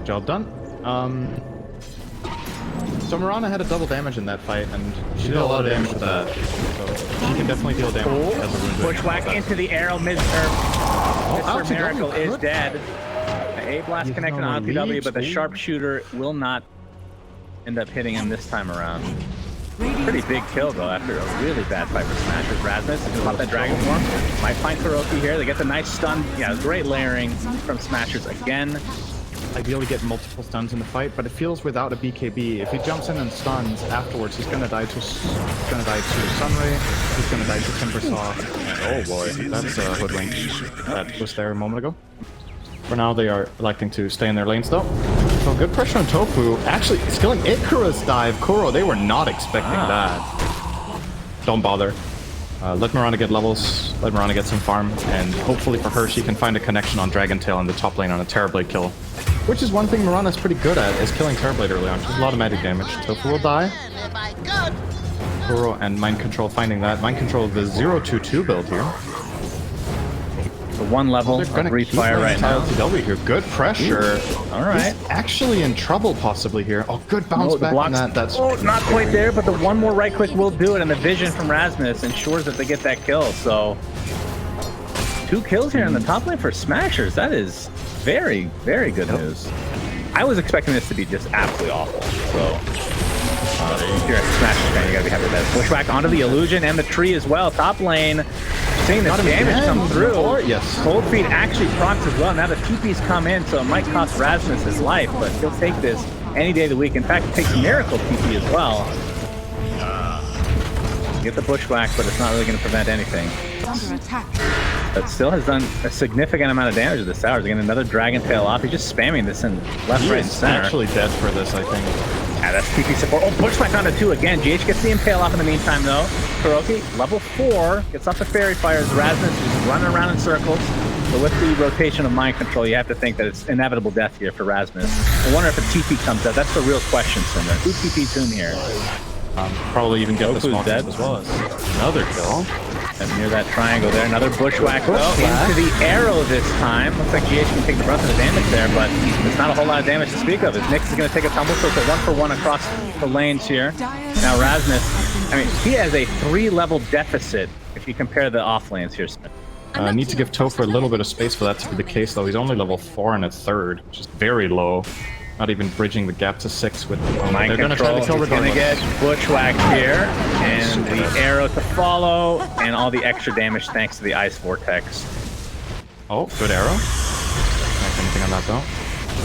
Job done. So Mirana had a double damage in that fight, and she did a lot of damage with that. So she can definitely deal damage. Bushwhack into the arrow. Mr. Miracle is dead. The A-Blast connected on LPW, but the sharpshooter will not end up hitting him this time around. Pretty big kill, though, after a really bad fight for Smashers. Rasmus is going to pop that Dragon Form. Might find Kuroki here. They get the nice stun. Yeah, great layering from Smashers again. Ideally get multiple stuns in the fight, but it feels without a BKB, if he jumps in and stuns afterwards, he's gonna die to Sunray, he's gonna die to Timbersaw. Oh boy, that's a hoodwink that was there a moment ago. For now, they are electing to stay in their lanes though. So good pressure on Tofu. Actually, skilling Ikara's dive. Kuro, they were not expecting that. Don't bother. Let Mirana get levels, let Mirana get some farm, and hopefully for her, she can find a connection on Dragon Tail in the top lane on a Terrorblade kill. Which is one thing Mirana's pretty good at, is killing Terrorblade early on. She has a lot of magic damage. Tofu will die. Kuro and Mind Control finding that. Mind Control the 0-2-2 build here. The one level of refire right now. LTW here. Good pressure. All right. He's actually in trouble possibly here. Oh, good bounce back on that. That's not quite there, but the one more right click will do it, and the vision from Rasmus ensures that they get that kill. So 2 kills here in the top lane for Smashers. That is very, very good news. I was expecting this to be just absolutely awful. So if you're a Smashers fan, you gotta be happy with that. Pushback onto the illusion and the tree as well. Top lane. Seeing the damage come through. Yes. Cold Feet actually procs as well. Now the TP's come in, so it might cost Rasmus his life, but he'll take this any day of the week. In fact, it takes Miracle TP as well. Get the Bushwhack, but it's not really going to prevent anything. But still has done a significant amount of damage to the towers. Again, another Dragon Tail off. He's just spamming this in left, right, and center. He's actually dead for this, I think. Yeah, that's TP support. Oh, Bushwhack onto 2 again. GH gets the Impale off in the meantime, though. Kuroki, level 4, gets off the Fairy Fires. Rasmus is running around in circles. But with the rotation of Mind Control, you have to think that it's inevitable death here for Rasmus. I wonder if a TP comes out. That's the real question, Cinder. Who TP's whom here? Probably even get the small dead as well as another kill. And near that triangle there, another Bushwhack into the arrow this time. Looks like GH can take the brunt of the damage there, but there's not a whole lot of damage to speak of. As Nyx is going to take a tumble, so it's a 1-for-1 across the lanes here. Now Rasmus, I mean, he has a 3-level deficit if you compare the off lanes here. Need to give Topher a little bit of space for that to be the case, though. He's only level 4 and a third, which is very low. Not even bridging the gap to 6 with... Mind Control. He's going to get Bushwhacked here, and the arrow to follow, and all the extra damage thanks to the Ice Vortex. Oh, good arrow. Not anything on that, though.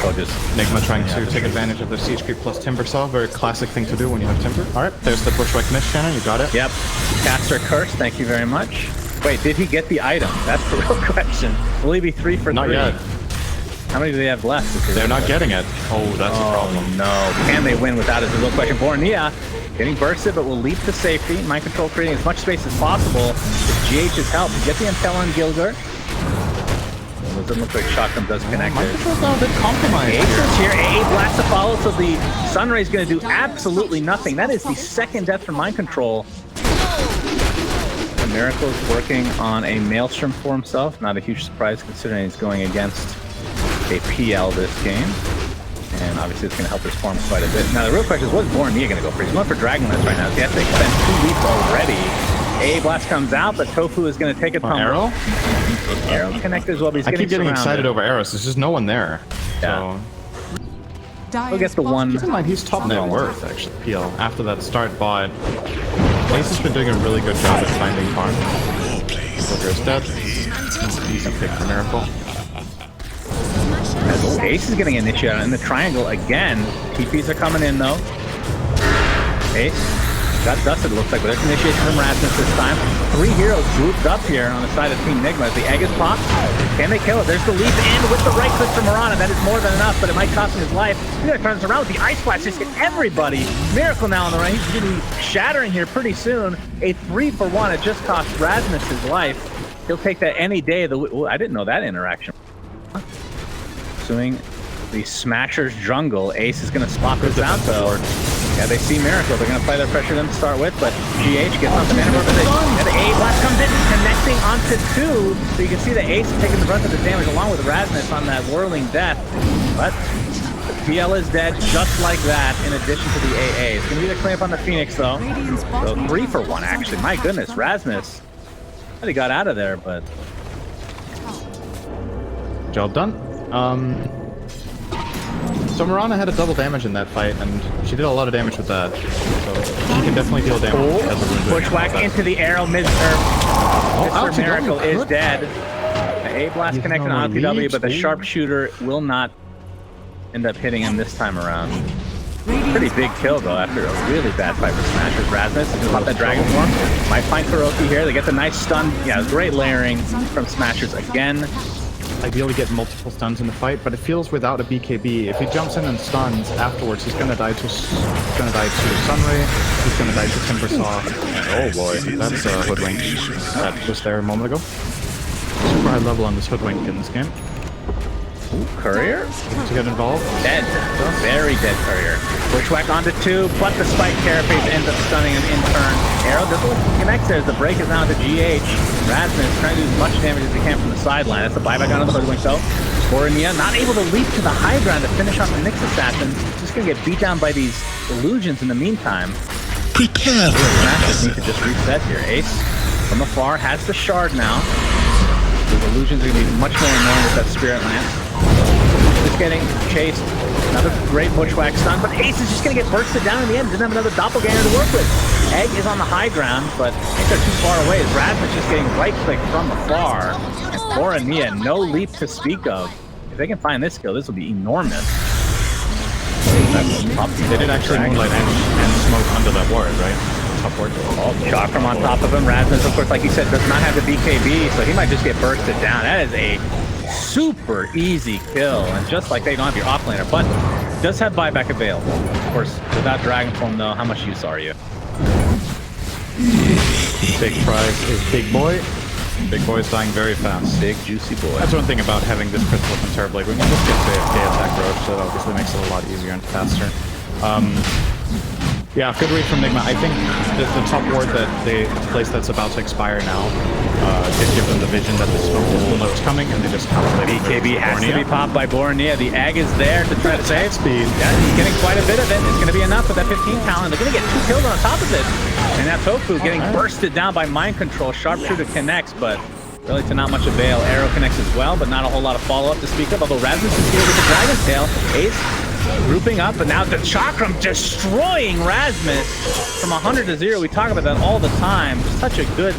Oh, just NIGMA trying to take advantage of the Siege Creep plus Timber Saw. Very classic thing to do when you have Timber. Alright, there's the Bushwhack miss, Shannon. You got it. Yep. Caster Curse, thank you very much. Wait, did he get the item? That's the real question. Will he be 3 for 3? Not yet. How many do they have left? They're not getting it. Oh, that's a problem. No. Can they win without it? Is the real question. Bornea getting bursted, but will leap to safety. Mind Control creating as much space as possible with GH's help. Get the Impel on Gilgurt. It doesn't look like Shotgun does connect there. Mind Control's now a bit compromised Ace is here. AA Blast to follow, so the Sunray's going to do absolutely nothing. That is the 2nd death from Mind Control. And Miracle is working on a Maelstrom for himself. Not a huge surprise considering he's going against a PL this game, and obviously it's going to help his form quite a bit. Now the real question is, what's Bornea going to go for? He's going for Dragon Lance right now. He has to expend 2 leaps already. AA Blast comes out, but Tofu is going to take a tumble. Arrow? Arrow connected as well, but he's I keep getting excited over arrows. There's just no one there. Yeah. So he'll get the one. Keep in mind, he's top net worth, actually, PL. After that start bot, Ace has been doing a really good job at finding farm. Booker is dead. Easy pick for Miracle. Ace is getting initiated in the triangle again. TPs are coming in though. Ace got dusted, it looks like, but there's initiation from Rasmus this time. 3 heroes grouped up here on the side of Team NIGMA as the egg is popped. Can they kill it? There's the leap in with the right click from Mirana. That is more than enough, but it might cost him his life. He's going to turn this around with the Ice Blast. Just hit everybody. Miracle now on the right. He's going to be shattering here pretty soon. A 3-for-1. It just cost Rasmus his life. He'll take that any day of the week. I didn't know that interaction. Pursuing the Smashers jungle. Ace is going to spot this out though. Yeah, they see Miracle. They're going to play their pressure to start with, but GH gets on the mana organization. And the A Blast comes in, connecting onto 2. So you can see the Ace taking the brunt of the damage along with Rasmus on that whirling death. But PL is dead just like that, in addition to the AA. It's going to be the clamp on the Phoenix, though. So 3 for 1, actually. My goodness, Rasmus. He got out of there, but... Job done. So Mirana had a double damage in that fight, and she did a lot of damage with that. So she can definitely deal damage as a rune. Bushwhack into the arrow, Mr. Miracle is dead. The A-Blast connection on LTW, but the sharpshooter will not end up hitting him this time around. Pretty big kill, though, after a really bad fight for Smashers. Rasmus is going to pop that Dragon Form. Might find Kuroki here. They get the nice stun. Yeah, great layering from Smashers again. Ideally get multiple stuns in the fight, but it feels without a BKB. If he jumps in and stuns afterwards, he's gonna die to Sunray. He's gonna die to Timber Saw. Oh boy, that's a hoodwink. That was there a moment ago. Super high level on this hoodwink in this game. Ooh, Courier to get involved. Dead, very dead Courier. Bushwhack onto 2, but the spike carapace ends up stunning him in turn. Arrow doesn't connect there as the break is now to GH. Rasmus trying to do as much damage as he can from the sideline. That's a buyback on the hoodwink though. Boromir not able to leap to the high ground to finish off the Nyx assassin. Just gonna get beat down by these illusions in the meantime. Prepare for Rasmus need to just reset here. Ace from afar has the shard now. Those illusions are gonna be much more annoying with that Spirit Lance. Just getting chased. Another great Bushwhack stun, but Ace is just going to get bursted down in the end. Doesn't have another doppelganger to work with. Egg is on the high ground, but I think they're too far away. Rasmus just getting right-clicked from afar. And Boromir, no leap to speak of. If they can find this kill, this will be enormous. They did actually Moonlight and smoke under that ward, right? Top ward. Oh, Chakram on top of him. Rasmus, of course, like you said, does not have the BKB, so he might just get bursted down. That is a super easy kill, and just like they don't have your offlaner, but does have buyback available. Of course, without Dragon Form though, how much use are you? Big prize is Big Boy. Big Boy is dying very fast. Big juicy boy. That's one thing about having this crystal from Terrorblade. We can just get the AFK attack roach, so that obviously makes it a lot easier and faster. Yeah, good read from NIGMA. I think the top ward that they place that's about to expire now did give them the vision that the smoke will know it's coming, and they just calculated. BKB has to be popped by Boromir. The Egg is there to try to save speed. Yeah, he's getting quite a bit of it. It's going to be enough with that 15 talent. They're going to get 2 kills on top of it. And that Tofu getting bursted down by Mind Control. Sharpshooter connects, but really to not much avail. Arrow connects as well, but not a whole lot of follow-up to speak of. Although Rasmus is here with the Dragon's Tail. Ace grouping up, but now the Chakram destroying Rasmus from 100 to 0. We talk about that all the time. Such a good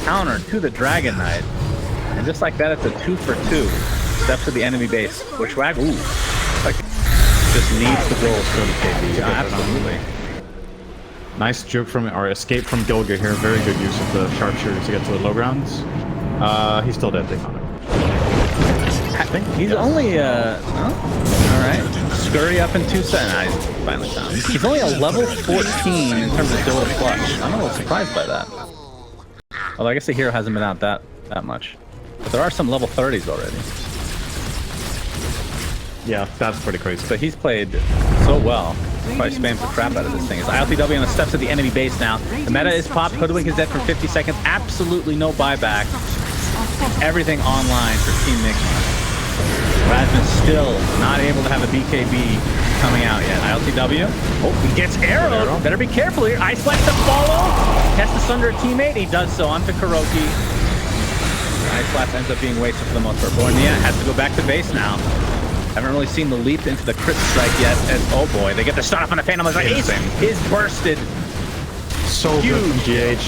counter to the Dragon Knight. And just like that, it's a 2 for 2. Steps to the enemy base. Bushwhack, ooh. Like, just needs the goals for the KB. Yeah, absolutely. Nice juke from, or escape from Gilga here. Very good use of the sharpshooter to get to the low grounds. He's still dead, they found him. I think he's only, alright. Scurry up in 2 seconds. He's finally found him. He's only a level 14 in terms of Dota Clutch. I'm a little surprised by that. Although I guess the hero hasn't been out that much. But there are some level 30s already. Yeah, that's pretty crazy. But he's played so well. Probably spams the crap out of this thing. It's ILTW on the steps of the enemy base now. The meta is popped. Hoodwink is dead for 50 seconds. Absolutely no buyback. Everything online for Team NIGMA. Rasmus still not able to have a BKB coming out yet. ILTW. Oh, he gets arrowed. Better be careful here. Ice Blast to follow. Has to sunder a teammate. He does so onto Kuroki. Ice Blast ends up being wasted for the most part. Boromir has to go back to base now. Haven't really seen the leap into the crit strike yet. As, oh boy, they get the stun up on the Phantom. Ace is bursted. So good from GH.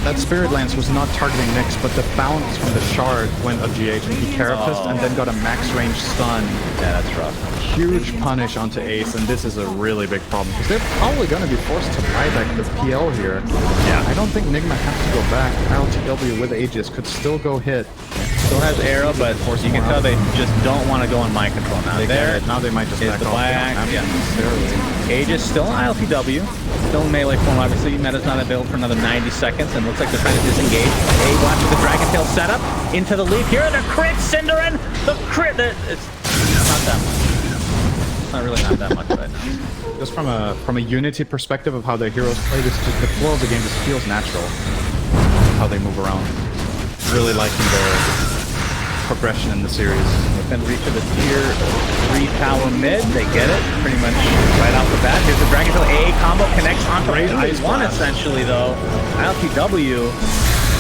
That Spirit Lance was not targeting Nyx, but the bounce from the shard went of GH, and he carapaced and then got a max range stun. Yeah, that's rough. Huge punish onto Ace, and this is a really big problem because they're probably going to be forced to buyback the PL here. Yeah, I don't think NIGMA has to go back. ILTW with Aegis could still go hit. Still has arrow, but you can tell they just don't want to go on Mind Control now. Now they might just back off. Yeah. Aegis still in ILTW, still in melee form. Obviously, meta's not available for another 90 seconds, and looks like they're trying to disengage. A watches the Dragon Tail setup into the leap. Here are the crit, Cinderin. The crit. It's not that much. It's not really not that much right now. Just from a Unity perspective of how the heroes play, the flow of the game just feels natural. How they move around. Really liking the progression in the series. Within reach of the tier 3 tower mid. They get it pretty much right off the bat. Here's the Dragon Tail AA combo, connects onto phase one essentially though. ILTW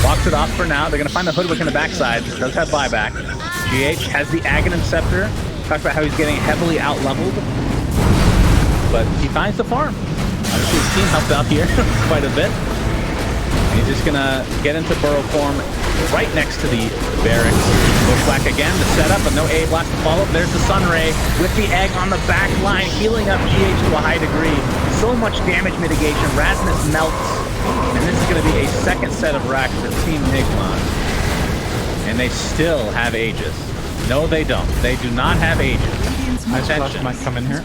walks it off for now. They're going to find the Hoodwick in the backside. Does have buyback. GH has the Aghanim Scepter. Talks about how he's getting heavily out-leveled. But he finds the farm. Obviously his team helped out here quite a bit. And he's just going to get into burrow form right next to the barracks. Bushwhack again, the setup, but no A blast to follow. There's the Sunray with the egg on the back line, healing up GH to a high degree. So much damage mitigation. Rasmus melts. And this is going to be a second set of racks for Team NIGMA. And they still have Aegis. No, they don't. They do not have Aegis. Nice flash might come in here.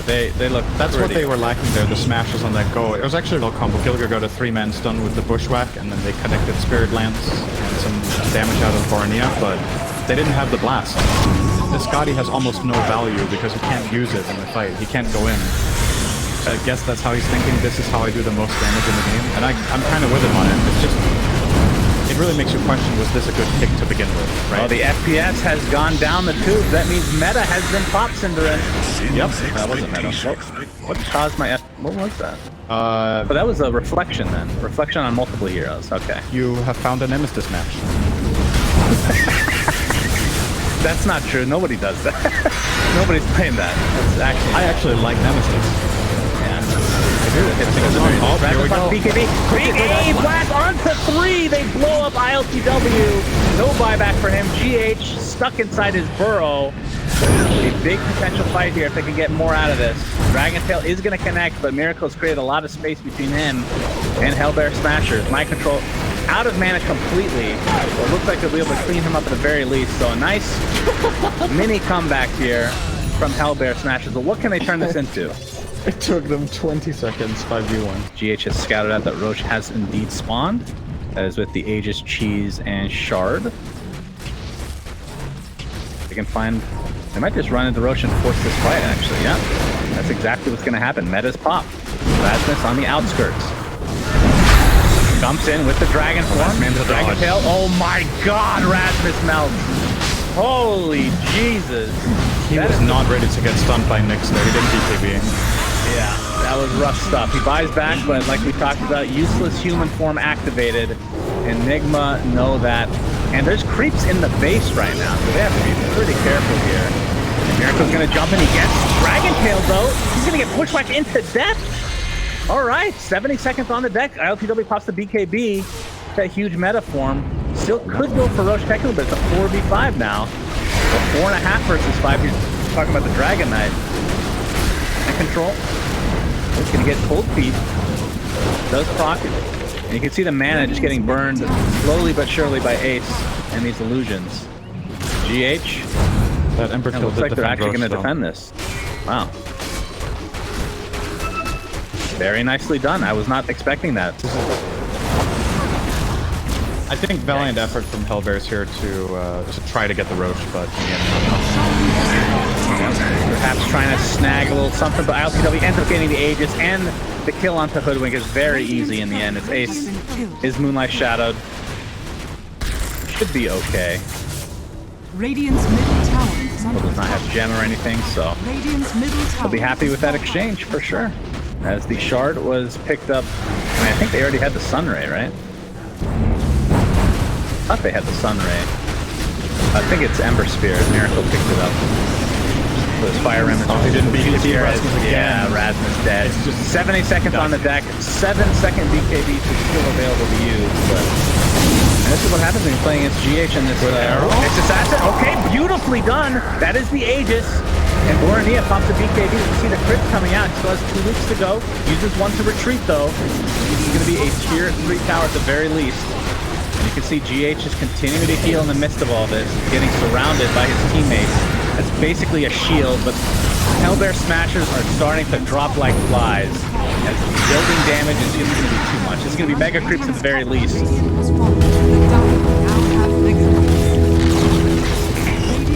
They look That's pretty. what they were lacking there, the smashes on that go. It was actually a little combo. Gilliger got a 3-man stun with the Bushwhack, and then they connected Spirit Lance and some damage out of Bornea, but they didn't have the blast. This Scotty has almost no value because he can't use it in the fight. He can't go in. So I guess that's how he's thinking, this is how I do the most damage in the game. And I'm kind of with him on it. It's just... It really makes you question, was this a good pick to begin with, right? Well, the FPS has gone down the tube. That means meta has been pop Cinderin. Yep. That wasn't meta. What caused my what was that? But that was a reflection then. Reflection on multiple heroes. Okay. You have found a Nemesis match. That's not true. Nobody does that. Nobody's playing that. That's I actually like Nemesis. Here we go. BKB. Big A blast onto 3. They blow up ILTW. No buyback for him. GH stuck inside his burrow. A big potential fight here if they can get more out of this. Dragon Tail is going to connect, but Miracle's created a lot of space between him and HellBear Smashers. Mind control out of mana completely. So it looks like they'll be able to clean him up at the very least. So a nice mini comeback here from HellBear Smashers. But what can they turn this into? It took them 20 seconds, 5v1. GH has scouted out that Roche has indeed spawned. That is with the Aegis, Cheese, and Shard. They can find... They might just run into Roche and force this fight, actually. Yeah, that's exactly what's going to happen. Meta's pop. Rasmus on the outskirts. Jumps in with the Dragon form. The Dragon Tail. Oh my god, Rasmus melts. Holy Jesus. He was not ready to get stunned by Nyx there. He didn't BKB. Yeah, that was rough stuff. He buys back, but like we talked about, useless human form activated. And NIGMA know that. And there's creeps in the base right now, so they have to be pretty careful here. And Miracle's gonna jump in. He gets Dragon Tail though. He's gonna get pushed back into death. All right, 70 seconds on the deck. ILTW pops the BKB. That huge meta form. Still could go for Roche technically, but it's a 4v5 now. So 4.5 versus 5. You're talking about the Dragon Knight. Control. It's gonna get cold feet. Does proc it. And you can see the mana just getting burned slowly but surely by Ace and these illusions. GH. That Ember kill looks like they're actually gonna defend this. Wow. Very nicely done. I was not expecting that. I think valiant effort from HellBears here to try to get the Roche, but perhaps trying to snag a little something, but ILTW ends up getting the Aegis, and the kill onto Hoodwink is very easy in the end. It's Ace is Moonlight Shadowed. Should be okay. Radiant's middle tower Does not have gem or anything, so Radiant's middle tower. I'll be happy with that exchange for sure. As the Shard was picked up, I think they already had the Sunray, right? I thought they had the Sunray. I think it's Ember Spear. Miracle picked it up. Those Fire Remnants. Oh, he didn't beat Rasmus again. Yeah, Rasmus dead. It's just 70 seconds on the deck. 7-second BKB is still available to use. But and this is what happens when you're playing against GH in this arrow. It's Assassin. Okay, beautifully done. That is the Aegis. And Bornea pops the BKB. You can see the crit coming out. He still has 2 loops to go. Uses one to retreat though. This is going to be a tier 3 tower at the very least. You can see GH is continuing to heal in the midst of all this, getting surrounded by his teammates. That's basically a shield, but HellBear Smashers are starting to drop like flies. As building damage is just going to be too much. It's going to be mega creeps at the very least.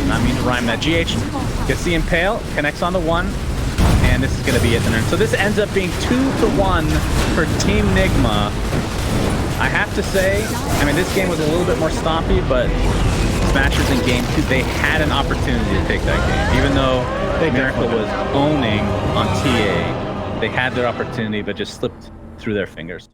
Not mean to rhyme that. GH gets the Impale, connects on the 1, and this is going to be it. So this ends up being 2-1 for Team NIGMA. I have to say, I mean, this game was a little bit more stompy, but Smashers in game 2, they had an opportunity to take that game. Even though Miracle was owning on TA, they had their opportunity, but just slipped through their fingers.